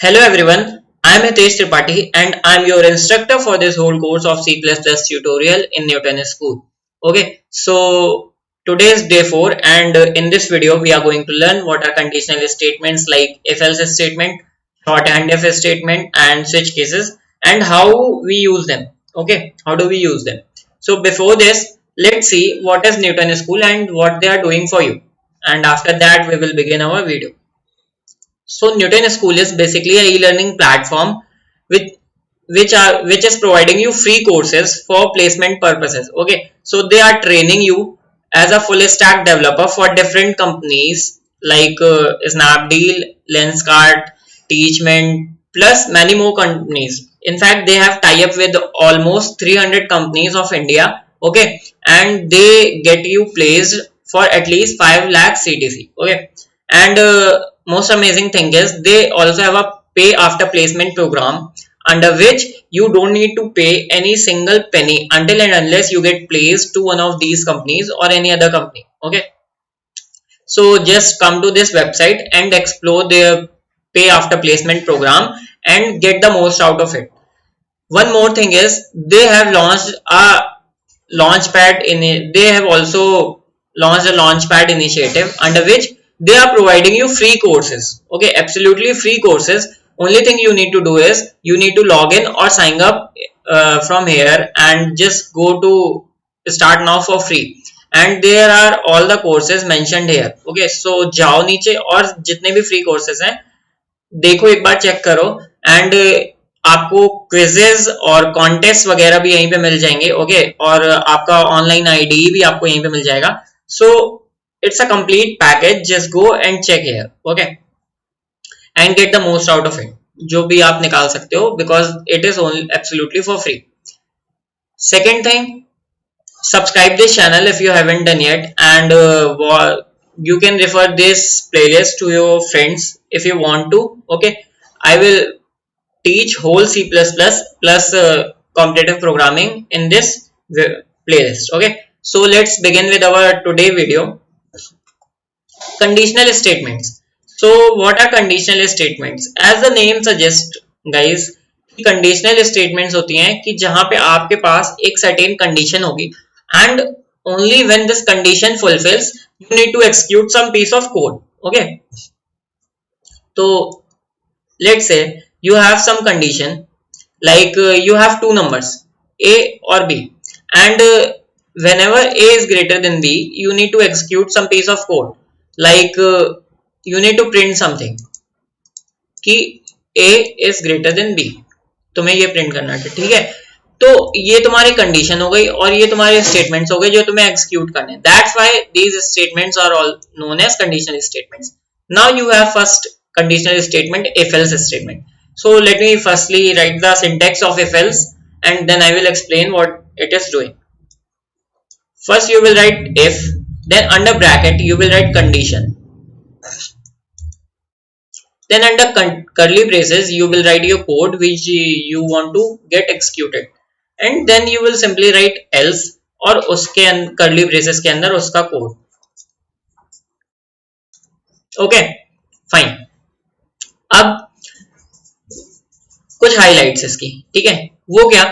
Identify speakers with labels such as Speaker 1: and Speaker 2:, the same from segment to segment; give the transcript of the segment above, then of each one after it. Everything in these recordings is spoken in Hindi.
Speaker 1: Hello everyone, I am Hitesh Tripathi and I am your instructor for this whole course of C++ tutorial in Newton School. Okay, so today is day 4 and in this video we are going to learn what are conditional statements like if-else statement, shorthand if statement and switch cases and how we use them. Okay, how do we use them? So before this, let's see what is Newton School and what they are doing for you. And after that we will begin our video. So Newton School is basically a e-learning platform which which is providing you free courses for placement purposes. Okay, so they are training you as a full stack developer for different companies like Snapdeal, Lenskart, Teachment, plus many more companies. In fact, they have tie up with almost 300 companies of India. Okay, and they get you placed for at least 5 lakh CTC. Okay, and most amazing thing is they also have a pay after placement program under which you don't need to pay any single penny until and unless you get placed to one of these companies or any other company. Okay, so just come to this website and explore their pay after placement program and get the most out of it. One more thing is they have launched a launchpad in it. They have also launched a launchpad initiative under which they are providing you free courses. Okay, absolutely free courses. Only thing you need to do is you need to log in or sign up from here and just go to start now for free. And there are all the courses mentioned here. Okay, so जाओ नीचे और जितने भी free courses हैं देखो एक बार चेक करो एंड आपको क्विजेज और कॉन्टेस्ट वगैरह भी यहीं पे मिल जाएंगे. ओके, और आपका ऑनलाइन आईडी भी आपको यहीं पे मिल जाएगा. So it's a complete package. Just go and check here. Okay, and get the most out of it. जो भी आप निकाल सकते हो because it is only absolutely for free. Second thing, subscribe this channel if you haven't done yet, and you can refer this playlist to your friends if you want to. Okay, I will teach whole C++ plus competitive programming in this playlist. Okay, so let's begin with our today video. Conditional statements. So what are conditional statements? As the name suggests guys, conditional statements होती हैं कि जहां पे आपके पास एक सर्टेन कंडीशन होगी and only when this condition fulfills you need to execute some piece of code. Okay, so let's say you have some condition like you have two numbers a or b, and whenever a is greater than b you need to execute some piece of code like you need to print something कि a is greater than b. तुम्हें ये प्रिंट करना है, ठीक है. तो ये तुम्हारी कंडीशन हो गई और ये तुम्हारे स्टेटमेंट्स हो गए जो तुम्हें एक्सिक्यूट करने. That's why these statements are all known as conditional statements. Now you have first conditional statement if else statement. So let me firstly write the syntax of if else and then I will explain what it is doing. First you will write if, then under bracket you will write condition, then under curly braces you will write your code which you want to get executed, and then you will simply write else और उसके curly braces के अंदर उसका कोड. Okay fine. अब कुछ हाइलाइट्स इसकी, ठीक है. वो क्या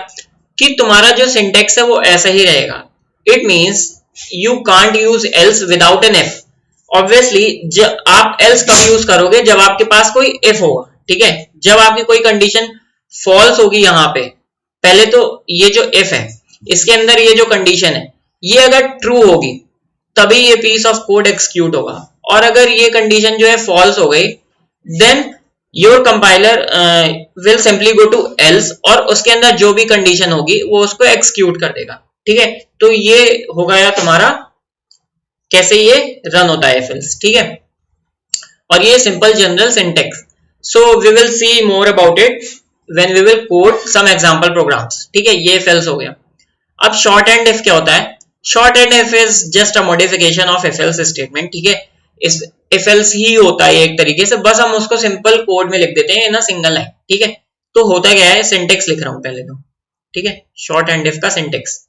Speaker 1: कि तुम्हारा जो सिंटेक्स है वो ऐसा ही रहेगा. It means you can't use else without an F. Obviously आप एल्स कब यूज करोगे जब आपके पास कोई इफ होगा, ठीक है. जब आपकी कोई कंडीशन फॉल्स होगी, यहाँ पे पहले तो ये जो इफ है इसके अंदर ये जो कंडीशन है ये अगर ट्रू होगी तभी ये पीस ऑफ कोड एक्सिक्यूट होगा, और अगर ये कंडीशन जो है फॉल्स हो गई then your compiler will simply go to else और उसके अंदर जो भी कंडीशन होगी वो उसको एक्सिक्यूट कर देगा, ठीक है. तो ये हो गया तुम्हारा कैसे ये रन होता है if else, ठीक है. और ये simple general syntax. So we will see more about it when we will code some example programs, ठीक है. ये if else हो गया. अब शॉर्ट एंड इफ क्या होता है? Short and if is just a modification of if else statement, ठीक है. इस if else ही होता है एक तरीके से, बस हम उसको सिंपल कोड में लिख देते हैं इन अ सिंगल लाइन, ठीक है. तो होता क्या है, सिंटेक्स लिख रहा हूं पहले तो, ठीक है. शॉर्ट एंड इफ का सिंटेक्स.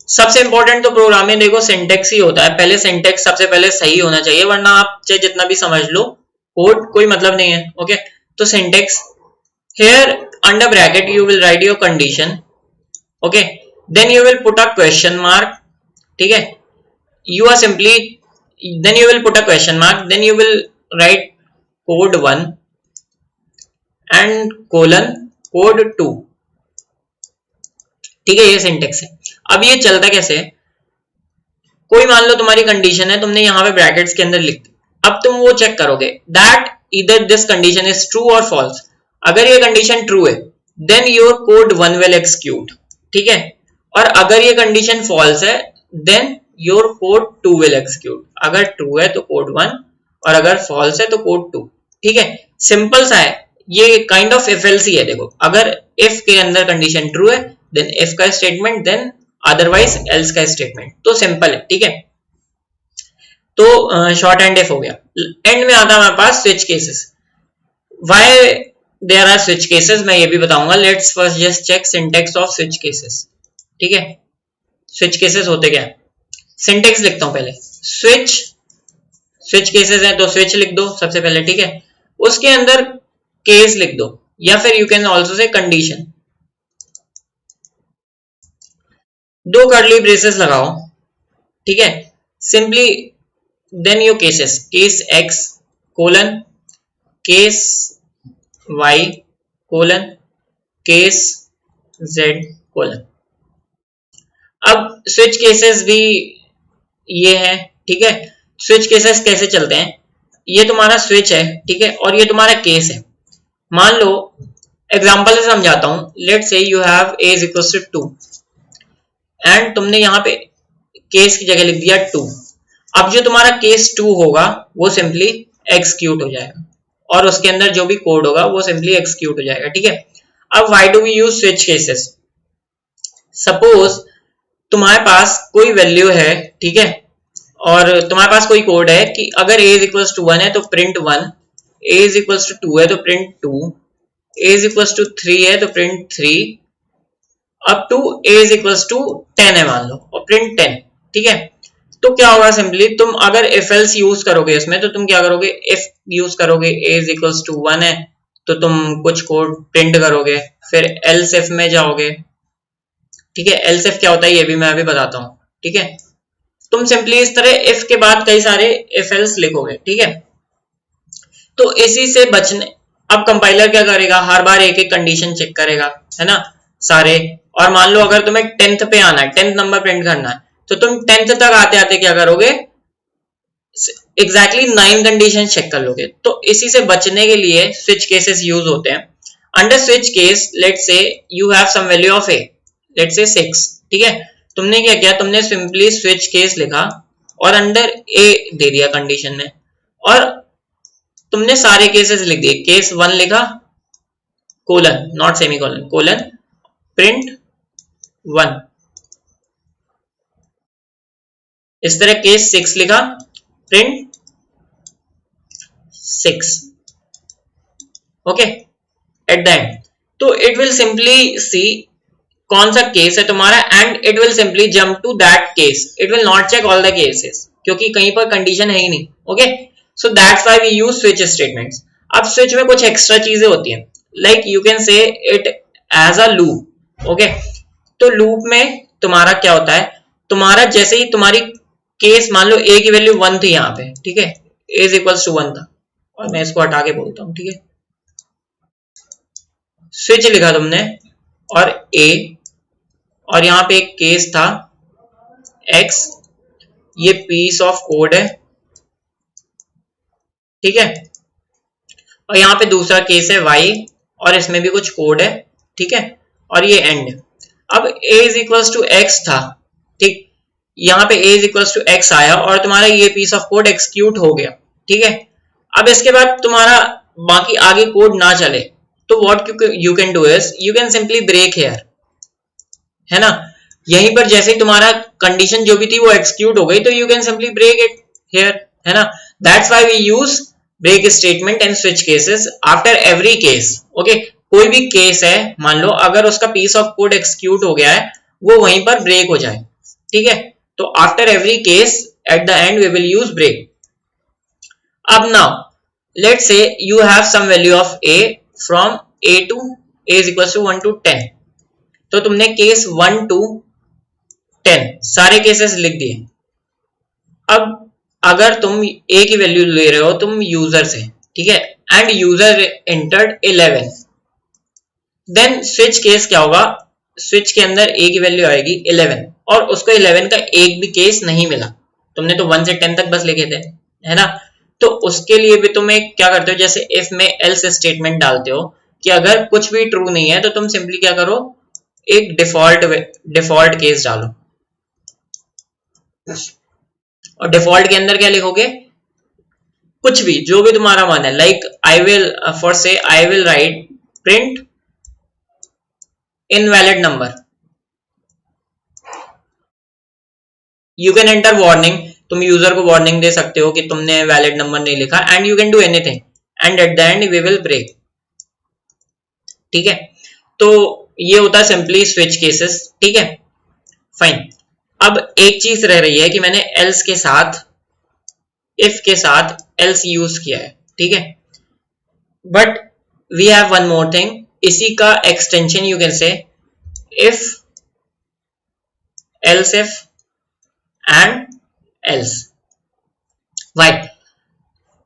Speaker 1: सबसे इंपॉर्टेंट तो प्रोग्राम में देखो सिंटेक्स ही होता है, पहले सिंटेक्स सबसे पहले सही होना चाहिए, वरना आप चाहे जितना भी समझ लो कोड कोई मतलब नहीं है। ओके, तो syntax, here under bracket you will write your condition, okay, then you will put a question mark, ठीक है, you are simply, then you will put a question mark, then you will write code 1 and colon code 2, ठीक है, ये सिंटेक्स है। अब ये चलता कैसे है, कोई मान लो तुम्हारी कंडीशन है, तुमने यहाँ पे ब्रैकेट्स के अंदर लिख दी, अब तुम वो चेक करोगे that either this condition is true और फॉल्स। अगर ये कंडीशन ट्रू है then your code 1 will execute, ठीक है, और अगर ये कंडीशन फॉल्स है then your code 2 will execute. अगर ट्रू है तो कोड 1 और अगर फॉल्स है तो कोड 2, ठीक है, सिंपल सा है, ये kind of if else he है। देखो, अगर इफ के अंदर कंडीशन ट्रू है देन इफ का स्टेटमेंट, देन अदरवाइज एल्स का स्टेटमेंट, तो सिंपल है, ठीक है। तो शॉर्ट एंड इफ हो गया। एंड में आता है हमारे पास switch cases. Why there are switch cases मैं ये भी बताऊंगा। Let's first just check syntax of switch cases, ठीक है। स्विच केसेस होते क्या है, सिंटेक्स लिखता हूं पहले, स्विच केसेस है तो स्विच लिख दो सबसे पहले, ठीक है, उसके अंदर केस लिख दो, या फिर you can also say condition, दो कर्ली ब्रेसेस लगाओ, ठीक है, simply then your cases, case X colon case Y colon case Z colon. अब स्विच केसेस भी ये है, ठीक है। स्विच केसेस कैसे चलते हैं, ये तुम्हारा स्विच है, ठीक है, और ये तुम्हारा केस है। मान लो एग्जांपल से समझाता हूं, let's say you have a is equal to 2 and तुमने यहाँ पे केस की जगह लिख दिया 2। अब जो तुम्हारा केस 2 होगा वो सिंपली एक्सिक्यूट हो जाएगा और उसके अंदर जो भी कोड होगा वो सिंपली एक्सिक्यूट हो जाएगा, ठीक है। अब why do we use switch cases, suppose तुम्हारे पास कोई वैल्यू है, ठीक है, और तुम्हारे पास कोई कोड है कि अगर a इज इक्वल टू 1 है तो print 1, a is equal to 2 है तो print 2, a is equal to 3 है तो print 3, up to a is equal to 10 है मान लो और प्रिंट 10, ठीक है। तो क्या होगा, सिंपली तुम अगर इफ एल्स यूज करोगे इसमें तो तुम क्या करोगे, इफ यूज करोगे a इज इक्वल टू 1 है तो तुम कुछ कोड प्रिंट करोगे, फिर एल्स इफ में जाओगे, ठीक है। एल्स इफ क्या होता है ये भी मैं अभी बताता हूँ, ठीक है। तुम सिंपली इस तरह इफ के बाद कई सारे इफ एल्स लिखोगे, ठीक है। तो इसी से बचने, अब कंपाइलर क्या करेगा, हर बार एक एक कंडीशन चेक करेगा, है ना, सारे। और मान लो अगर तुम्हें 10th पे आना है, 10th नंबर प्रिंट करना है, तो तुम 10th तक आते आते क्या करोगे, एग्जैक्टली 9 कंडीशन चेक कर लोगे। तो इसी से बचने के लिए स्विच केसेस यूज होते हैं। Under switch case let's say you have some value of a, let's say 6, ठीक है। तुमने क्या किया, तुमने सिंपली स्विच केस लिखा और अंडर a दे दिया कंडीशन में, और तुमने सारे केसेस लिख दिए। केस 1 लिखा colon not semicolon colon print 1, इस तरह केस 6 लिखा print 6, okay, at the end. तो इट विल सिंपली सी कौन सा केस है तुम्हारा and it will simply jump to that case, it will not check all the cases क्योंकि कहीं पर कंडीशन है ही नहीं, okay. So that's why we use switch statements. अब स्विच में कुछ एक्स्ट्रा चीजें होती हैं, like you can say it as a loop, okay. तो लूप में तुम्हारा क्या होता है, तुम्हारा जैसे ही तुम्हारी केस मान लो a की वैल्यू 1 थी यहाँ पे, ठीक है, a इज इक्वल टू 1 था, और मैं इसको हटा के बोलता हूँ, ठीक है। स्विच लिखा तुमने और a, और यहाँ पे एक केस था x, ये पीस ऑफ कोड है, ठीक है, और यहाँ पे दूसरा केस है y और इसमें भी कुछ कोड है, ठीक है, और ये एंड। अब a is equal to x था, ठीक, यहाँ पे a is equal to x आया और तुम्हारा ये पीस ऑफ कोड एक्सिक्यूट हो गया, ठीक है। अब इसके बाद तुम्हारा बाकी आगे कोड ना चले तो what you can do is you can simply break here, है ना। यहीं पर जैसे ही तुम्हारा कंडीशन जो भी थी वो एक्सिक्यूट हो गई तो you can simply break it here, है ना। That's why we use break statement and switch cases after every case, okay. कोई भी केस है मान लो, अगर उसका पीस ऑफ कोड एक्सिक्यूट हो गया है वो वहीं पर ब्रेक हो जाए, ठीक है। तो after every case at the end we will use break. अब now let's say you have some value of a from a to a is equals to 1 to 10। तो तुमने केस 1 to 10 सारे केसेस लिख दिए। अब अगर तुम a की वैल्यू ले रहे हो तुम यूजर से, ठीक है, and user entered 11, then switch case क्या होगा, स्विच के अंदर a की वैल्यू आएगी 11 और उसको 11 का एक भी केस नहीं मिला। तुमने तो 1 से 10 तक बस लिखे थे, है ना। तो उसके लिए भी तुम एक क्या करते हो, जैसे इफ में एल्स स्टेटमेंट डालते हो कि अगर कुछ भी ट्रू नहीं है तो तुम सिंपली क्या करो, एक डिफॉल्ट केस डालो। और डिफॉल्ट के अंदर क्या लिखोगे, कुछ भी जो भी तुम्हारा मन है, like I will for say I will write print invalid number. You can enter warning, तुम यूजर को वार्निंग दे सकते हो कि तुमने वैलिड नंबर नहीं लिखा, and you can do anything and at the end we will break, ठीक है। तो ये होता है सिंपली स्विच केसेस, ठीक है, फाइन। अब एक चीज रह रही है कि मैंने एल्स के साथ, इफ के साथ एल्स यूज किया है, ठीक है, but we have one more thing, इसी का extension you can say if else if and else। why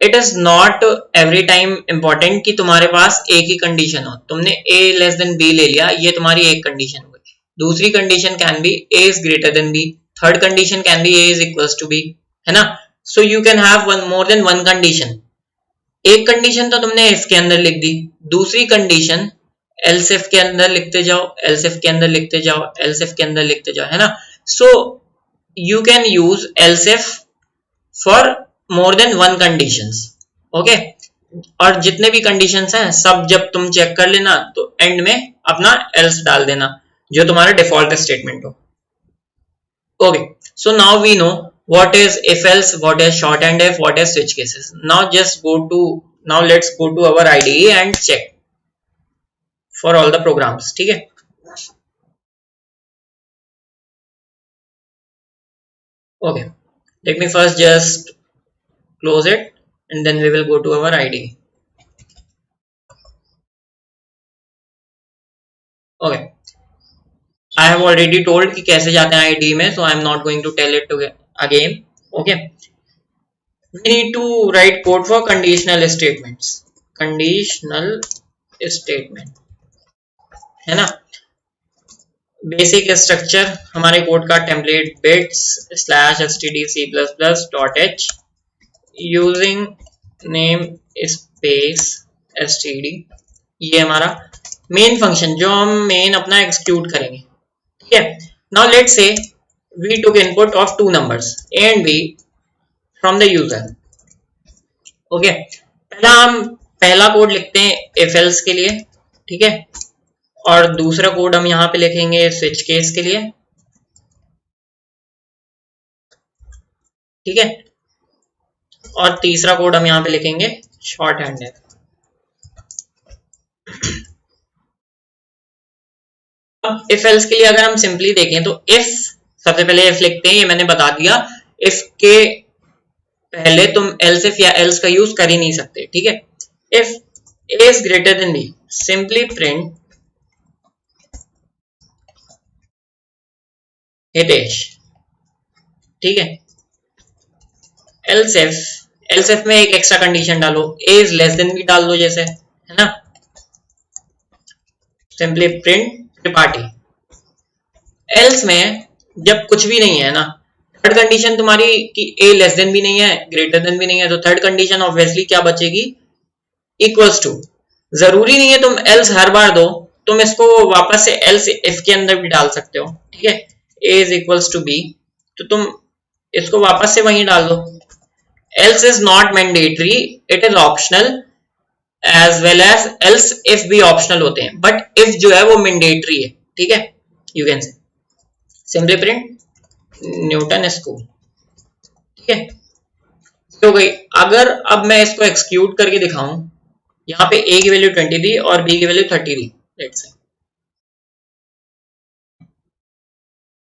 Speaker 1: it is not every time important कि तुम्हारे पास एक ही कंडीशन हो। तुमने a लेस देन b ले लिया, ये तुम्हारी एक कंडीशन हो गई। दूसरी condition can be a is greater than b, third condition can be a is equals to b, है ना। so you can have one more than one condition। एक कंडीशन तो तुमने if के अंदर लिख दी, दूसरी कंडीशन else if के अंदर लिखते जाओ, else if के अंदर लिखते जाओ, else if के अंदर लिखते जाओ, है ना। so you can else if for more than one conditions, okay। और जितने भी conditions हैं सब जब तुम चेक कर लेना तो एंड में अपना else डाल देना जो तुम्हारा डिफॉल्ट स्टेटमेंट हो, okay। so now we know what is if else, what is shorthand if, what is switch cases। now let's go to our IDE and check for all the programs, ठीक है। okay, let me first just close it and then we will go to our IDE। okay, I have already told कि कैसे जाते हैं IDE में, so I am not going to tell it again, okay। we need to write code for conditional statements, conditional statement, है ना। बेसिक स्ट्रक्चर हमारे कोड का template bits /stdc++ using name space std, ये हमारा मेन फंक्शन जो हम मेन अपना एग्जीक्यूट करेंगे, ठीक है। Now let's say we took input of 2 numbers a and b from the user, okay. पहला कोड लिखते हैं इफ एल्स के लिए, ठीक है, और दूसरा कोड हम यहाँ पे लिखेंगे स्विच केस के लिए, ठीक है, और तीसरा कोड हम यहाँ पे लिखेंगे शॉर्ट हैंड है। अब इफ एल्स के लिए अगर हम सिंपली देखें तो इफ, सबसे पहले इफ लिखते हैं, ये मैंने बता दिया, इफ के पहले तुम एल्स इफ या एल्स का यूज कर ही नहीं सकते, ठीक है। If a is greater than b, simply print Hitesh, ठीक है। else if में एक एक्स्ट्रा कंडीशन डालो, a is less than b डाल दो जैसे, है ना, सिंपली प्रिंट त्रिपाठी। else में जब कुछ भी नहीं है ना, थर्ड कंडीशन तुम्हारी कि a लेस देन भी नहीं है, ग्रेटर देन भी नहीं है, तो थर्ड कंडीशन ऑब्वियसली क्या बचेगी, इक्वल्स टू। जरूरी नहीं है तुम else हर बार दो, तुम इसको वापस से else if के अंदर भी डाल सकते हो, ठीक है। a is equals to b, तो तुम इसको वापस से वहीं डाल दो। else is not mandatory, it is optional, as well as else if भी optional होते हैं, but if जो है वो mandatory है, ठीक है। you can say simply print Newton school, ठीक है। तो गई, अगर अब मैं इसको एक्सक्यूट करके दिखाऊं, यहाँ पे a की वैल्यू 20 थी और b की वैल्यू 30 थी, let's say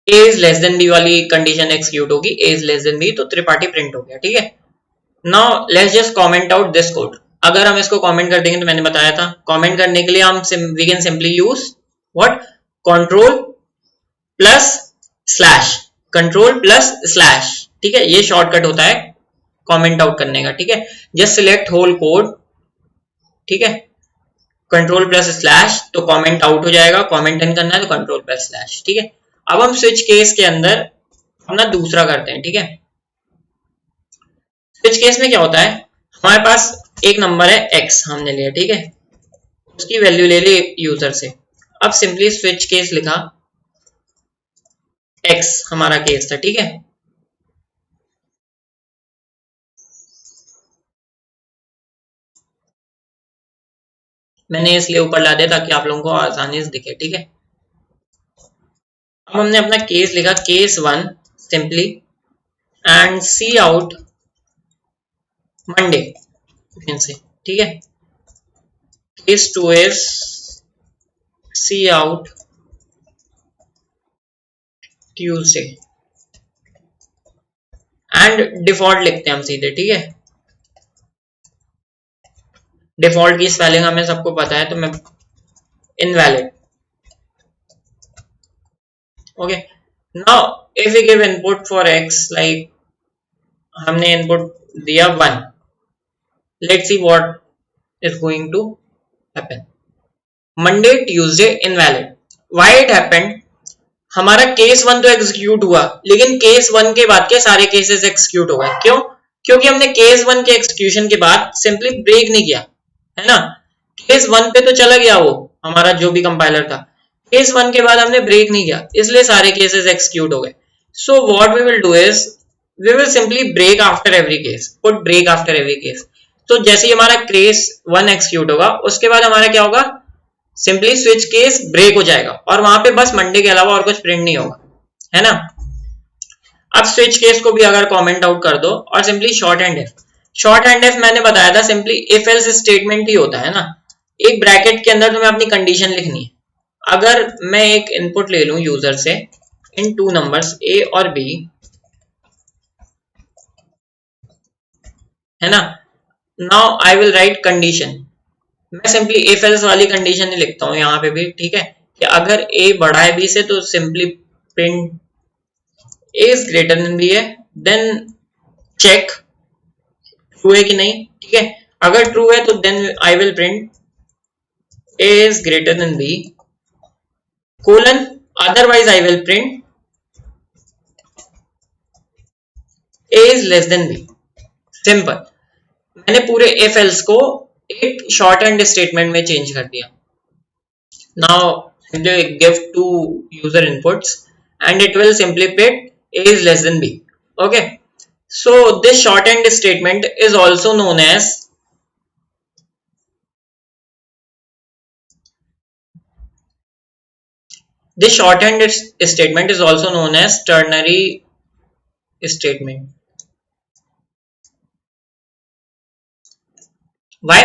Speaker 1: A is less than B वाली कंडीशन एक्सिक्यूट होगी, A is less than B, तो त्रिपाठी प्रिंट हो गया, ठीक है। Now let's just comment out this code. अगर हम इसको कमेंट कर देंगे तो मैंने बताया था कमेंट करने के लिए हम we can simply use what, control plus slash, control plus slash, ठीक है, ये शॉर्टकट होता है कमेंट आउट करने का, ठीक है। जस्ट सिलेक्ट होल कोड, ठीक है, कंट्रोल प्लस स्लैश, तो कमेंट आउट हो जाएगा, कमेंट इन करना है तो कंट्रोल प्लस स्लैश, ठीक है। अब हम स्विच केस के अंदर अपना दूसरा करते हैं, ठीक है। स्विच केस में क्या होता है, हमारे पास एक नंबर है x हमने लिया, ठीक है, उसकी वैल्यू ले ली यूजर से। अब सिंपली स्विच केस लिखा, x हमारा केस था, ठीक है। मैंने इसलिए ऊपर ला दिया ताकि आप लोगों को आसानी से दिखे, ठीक है। अब हमने अपना केस लिखा case 1 simply and cout Monday से, ठीक है। Case 2 is cout Tuesday and default लिखते हैं हम सीधे, ठीक है। डिफॉल्ट की स्पेलिंग हमें सबको पता है, तो मैं invalid, okay. Now if we give input for x, like हमने इनपुट दिया 1, let's see what is going to happen. Monday Tuesday invalid, why it happened, हमारा केस 1 तो एग्जीक्यूट हुआ, लेकिन केस 1 के बाद के सारे केसेस एग्जीक्यूट हो गए, क्यों? क्योंकि हमने केस 1 के एग्जीक्यूशन के बाद सिंपली ब्रेक नहीं किया, है ना। केस 1 पे तो चला गया वो हमारा जो भी कंपाइलर था, केस 1 के बाद हमने ब्रेक नहीं किया, इसलिए सारे केसेस एग्जीक्यूट हो गए। So what we will do is we will simply break after every case, put break after every case. तो जैसे ही हमारा केस 1 एग्जीक्यूट होगा, उसके बाद हमारा क्या होगा, सिंपली स्विच केस ब्रेक हो जाएगा और वहां पे बस मंडे के अलावा और कुछ प्रिंट नहीं होगा, है ना। अब स्विच केस को भी अगर कमेंट आउट कर दो और simply short hand if, short hand if मैंने बताया था सिंपली इफ एल्स स्टेटमेंट ही होता है ना। एक ब्रैकेट के अंदर तुम्हें अपनी कंडीशन लिखनी है। अगर मैं एक इनपुट ले लूं यूजर से इन 2 नंबर्स ए और बी, है ना, now I will right condition. मैं सिंपली इफ एल्स वाली कंडीशन ही लिखता हूं यहाँ पे भी, ठीक है, कि अगर ए बड़ा है बी से तो simply print A is greater than B है, देन चेक ट्रू है कि नहीं, ठीक है। अगर ट्रू है तो then I will print A is greater than B colon, otherwise I will print A is less than B. Simple, मैंने पूरे इफ एल्स को एक शॉर्ट हैंड स्टेटमेंट में चेंज कर दिया। नाउ simply give 2 user inputs and it will simply print a is less than b, okay. So this shorthand statement is also known as ternary statement. Why?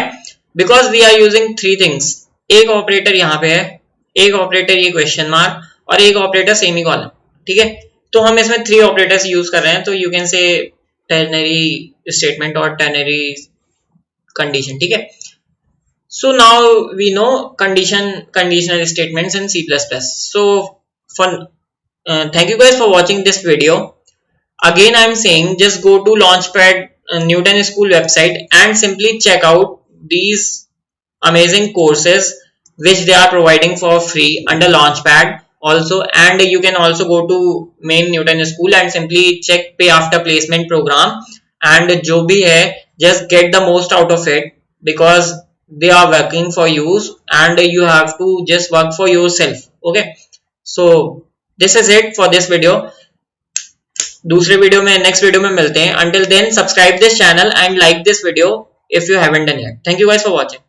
Speaker 1: Because we are using 3 things. एक ऑपरेटर यहाँ पे है, एक ऑपरेटर ये क्वेश्चन मार्क और एक ऑपरेटर सेमी कॉलन, ठीक है। तो हम इसमें 3 ऑपरेटर्स यूज कर रहे हैं, तो you can say ternary statement और टर्नरी कंडीशन, ठीक है। So now we know conditional statements in C++. So for thank you guys for watching this video. Again I am saying just go to Launchpad Newton School website and simply check out these amazing courses which they are providing for free under Launchpad also, and you can also go to main Newton School and simply check pay after placement program, and जो भी है just get the most out of it because they are working for you and you have to just work for yourself, okay. So this is it for this video. दूसरे वीडियो में नेक्स्ट वीडियो में मिलते हैं. Until then subscribe this channel and like this video if you haven't done yet. Thank you guys for watching.